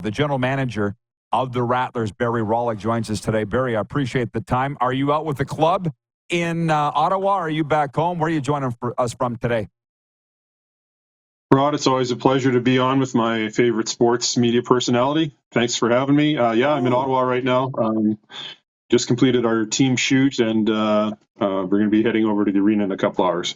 The general manager of the Rattlers, Barry Rawlyk, joins us today. Barry, I appreciate the time. Are you out with the club in Ottawa? Or are you back home? Where are you joining us from today? Rod, it's always a pleasure to be on with my favorite sports media personality. Thanks for having me. I'm in Ottawa right now. Just completed our team shoot, and we're going to be heading over to the arena in a couple hours.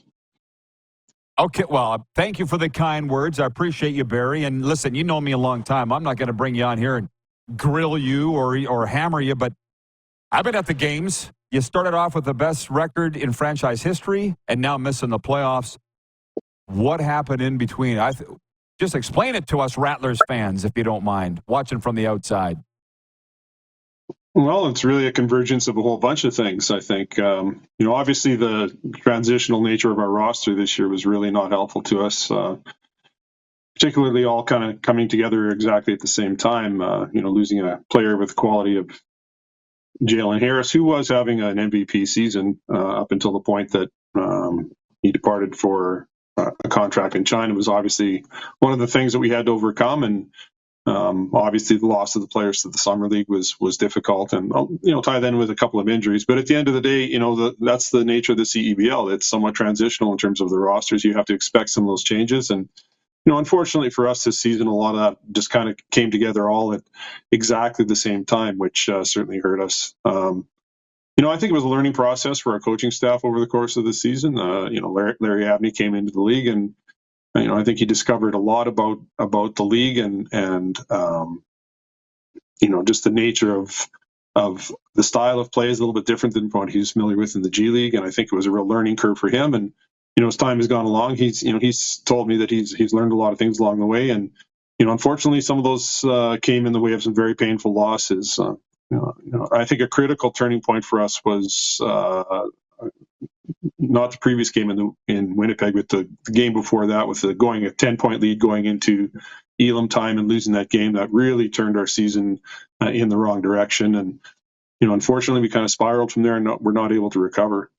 Okay, well, thank you for the kind words. I appreciate you, Barry. And listen, you know me a long time. I'm not going to bring you on here and grill you or hammer you, but I've been at the games. You started off with the best record in franchise history and now missing the playoffs. What happened in between? Just explain it to us Rattlers fans, if you don't mind, watching from the outside. Well, it's really a convergence of a whole bunch of things, I think. Obviously the transitional nature of our roster this year was really not helpful to us, particularly all kind of coming together exactly at the same time, losing a player with the quality of Jalen Harris, who was having an MVP season up until the point that he departed for a contract in China, was obviously one of the things that we had to overcome. And obviously the loss of the players to the summer league was difficult, and tie that in with a couple of injuries. But at the end of the day, that's the nature of the CEBL. It's somewhat transitional in terms of the rosters. You have to expect some of those changes, and unfortunately for us this season, a lot of that just kind of came together all at exactly the same time, which certainly hurt us. I think it was a learning process for our coaching staff over the course of the season. Larry Abney came into the league, and I think he discovered a lot about the league and just the nature of the style of play is a little bit different than what he was familiar with in the G League. And I think it was a real learning curve for him. And, as time has gone along, he's told me that he's learned a lot of things along the way. And, unfortunately, some of those came in the way of some very painful losses. I think a critical turning point for us was not the previous game in Winnipeg, but the game before that, with going a 10-point lead going into Elam time and losing that game. That really turned our season in the wrong direction. And, unfortunately, we kind of spiraled from there, and we're not able to recover.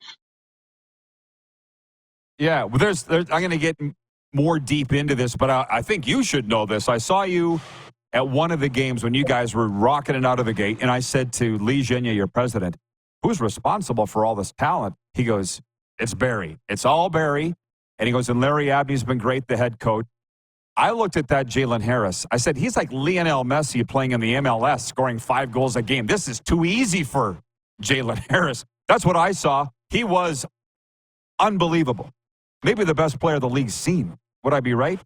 Yeah, well, I'm going to get more deep into this, but I think you should know this. I saw you at one of the games when you guys were rocking it out of the gate, and I said to Lee Genia, your president, who's responsible for all this talent? He goes, it's Barry. It's all Barry. And he goes, and Larry Abney's been great, the head coach. I looked at that Jalen Harris. I said, he's like Lionel Messi playing in the MLS, scoring 5 goals a game. This is too easy for Jalen Harris. That's what I saw. He was unbelievable. Maybe the best player the league's seen. Would I be right?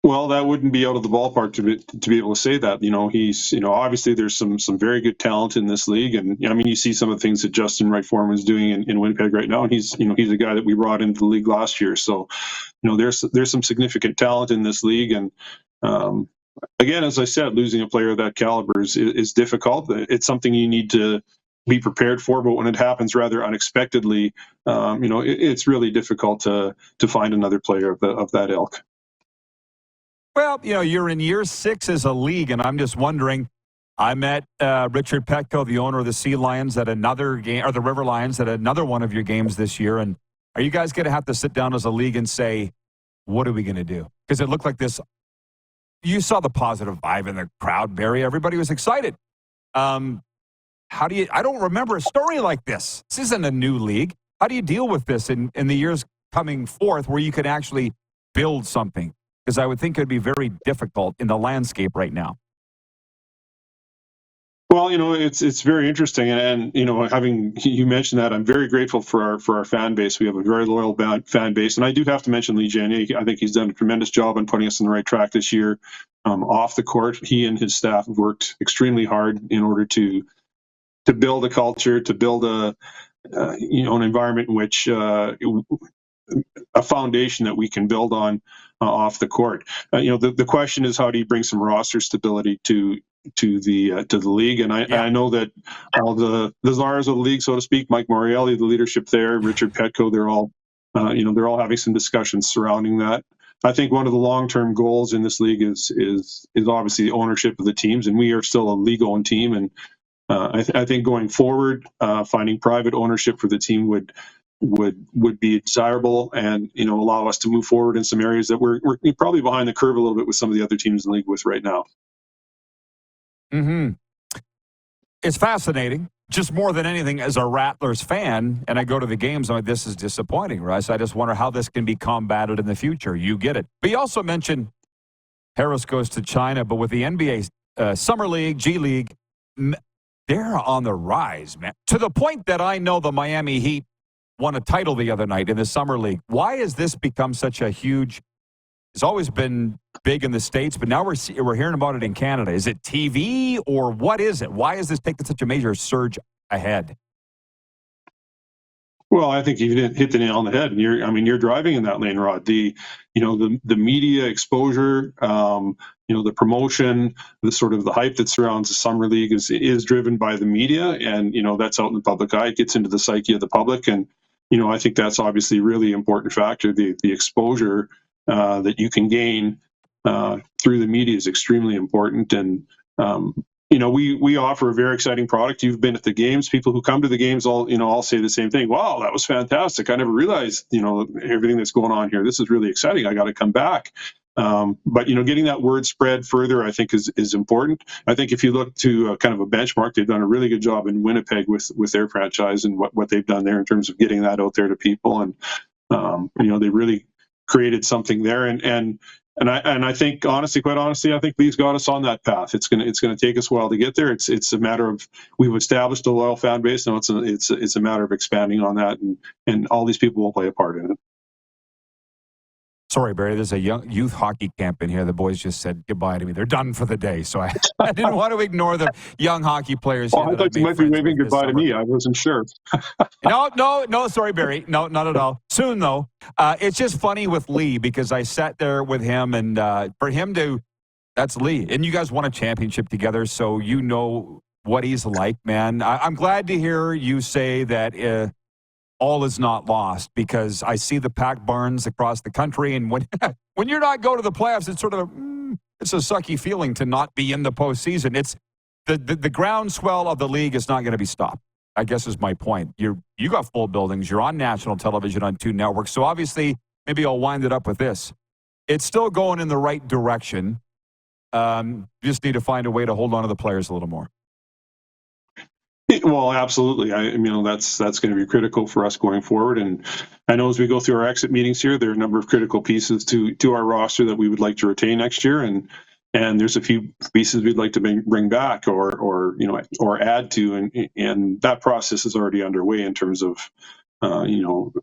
Well, that wouldn't be out of the ballpark to be able to say that. He's, obviously there's some very good talent in this league. And, you see some of the things that Justin Wright Foreman is doing in Winnipeg right now. And he's a guy that we brought into the league last year. So, there's some significant talent in this league. And, again, as I said, losing a player of that caliber is difficult. It's something you need to be prepared for, but when it happens rather unexpectedly, it's really difficult to find another player of that ilk. Well, you're in year 6 as a league, and I'm just wondering, I met Richard Petco, the owner of the Sea Lions, at another game, or the River Lions, at another one of your games this year. And are you guys going to have to sit down as a league and say, what are we going to do? Because it looked like this. You saw the positive vibe in the crowd, Barry. Everybody was excited. I don't remember a story like this. This isn't a new league. How do you deal with this in the years coming forth where you can actually build something? Because I would think it would be very difficult in the landscape right now. Well, it's very interesting, and having you mentioned that, I'm very grateful for our fan base. We have a very loyal fan base, and I do have to mention Lee Genia. I think he's done a tremendous job on putting us on the right track this year. Off the court, he and his staff have worked extremely hard in order to build a culture, to build an environment in which a foundation that we can build on off the court. The question is, how do you bring some roster stability to the league? And I know that all the czars of the league, so to speak, Mike Morreale, the leadership there, Richard Petco, they're all having some discussions surrounding that. I think one of the long-term goals in this league is obviously the ownership of the teams, and we are still a league-owned team. And I think going forward, finding private ownership for the team would would be desirable and allow us to move forward in some areas that we're probably behind the curve a little bit with some of the other teams in the league with right now. Mm-hmm. It's fascinating. Just more than anything, as a Rattlers fan, and I go to the games, I'm like, this is disappointing, right? So I just wonder how this can be combated in the future. You get it. But you also mentioned Harris goes to China, but with the NBA Summer League, G League, they're on the rise, man. To the point that I know the Miami Heat won a title the other night in the Summer League. Why has this become such a huge? It's always been big in the States, but now we're hearing about it in Canada. Is it TV or what is it? Why is this taking such a major surge ahead? Well, I think you hit the nail on the head. And you're driving in that lane, Rod. The media exposure, the promotion, the sort of the hype that surrounds the summer league is driven by the media, and that's out in the public eye. It gets into the psyche of the public, and I think that's obviously a really important factor. The exposure that you can gain through the media is extremely important, and we offer a very exciting product. You've been at the games. People who come to the games all say the same thing. Wow, that was fantastic. I never realized, everything that's going on here. This is really exciting. I got to come back. But getting that word spread further, I think is important. I think if you look to kind of a benchmark, they've done a really good job in Winnipeg with their franchise and what they've done there in terms of getting that out there to people. And, they really created something there. And I think, quite honestly, I think Lee's got us on that path. It's gonna take us a while to get there. It's a matter of, we've established a loyal fan base. Now it's a matter of expanding on that, and all these people will play a part in it. Sorry, Barry, there's a young youth hockey camp in here. The boys just said goodbye to me. They're done for the day. So I didn't want to ignore the young hockey players. Well, I thought you might be waving goodbye to me. I wasn't sure. No, sorry, Barry. No, not at all. Soon, though. It's just funny with Lee because I sat there with him, and for him that's Lee. And you guys won a championship together, so you know what he's like, man. I'm glad to hear you say that all is not lost, because I see the packed barns across the country, and when you're not going to the playoffs, it's sort of it's a sucky feeling to not be in the postseason. It's the groundswell of the league is not going to be stopped, I guess is my point. You got full buildings. You're on national television on 2 networks. So obviously, maybe I'll wind it up with this. It's still going in the right direction. You just need to find a way to hold on to the players a little more. Well, absolutely. That's going to be critical for us going forward. And I know as we go through our exit meetings here, there are a number of critical pieces to our roster that we would like to retain next year. And there's a few pieces we'd like to bring back or add to. And that process is already underway in terms of,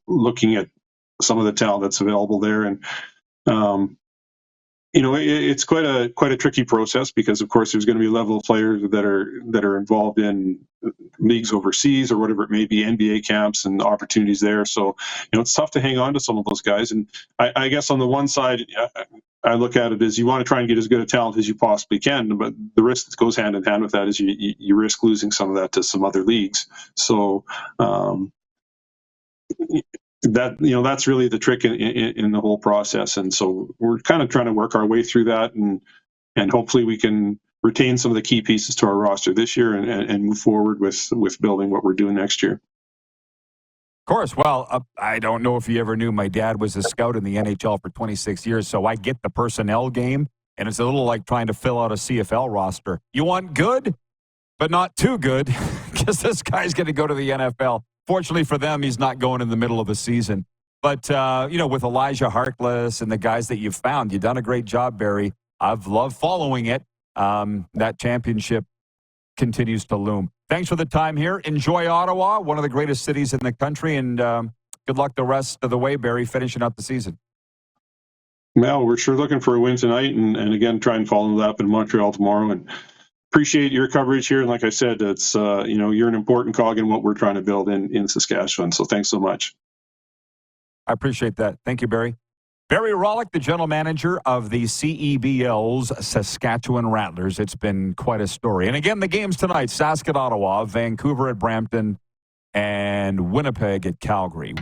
looking at some of the talent that's available there. And, it's quite a tricky process because, of course, there's going to be a level of players that are involved in leagues overseas or whatever it may be, NBA camps and opportunities there. So, it's tough to hang on to some of those guys. And I guess on the one side, I look at it as you want to try and get as good a talent as you possibly can, but the risk that goes hand in hand with that is you risk losing some of that to some other leagues. So, that's really the trick in the whole process. And so we're kind of trying to work our way through that, and hopefully we can retain some of the key pieces to our roster this year and move forward with building what we're doing next year. Of course. Well, I don't know if you ever knew my dad was a scout in the NHL for 26 years, so I get the personnel game, and it's a little like trying to fill out a CFL roster. You want good, but not too good, because this guy's going to go to the NFL. Fortunately for them, he's not going in the middle of the season. But, with Elijah Harkless and the guys that you've found, you've done a great job, Barry. I've loved following it. That championship continues to loom. Thanks for the time here. Enjoy Ottawa, one of the greatest cities in the country, and good luck the rest of the way, Barry, finishing out the season. Well, we're sure looking for a win tonight, and again, try and follow that up in Montreal tomorrow. And appreciate your coverage here. And like I said, it's you're an important cog in what we're trying to build in Saskatchewan. So thanks so much. I appreciate that. Thank you, Barry. Barry Rawlyk, the general manager of the CEBL's Saskatchewan Rattlers. It's been quite a story. And again, the games tonight, Sask at Ottawa, Vancouver at Brampton, and Winnipeg at Calgary.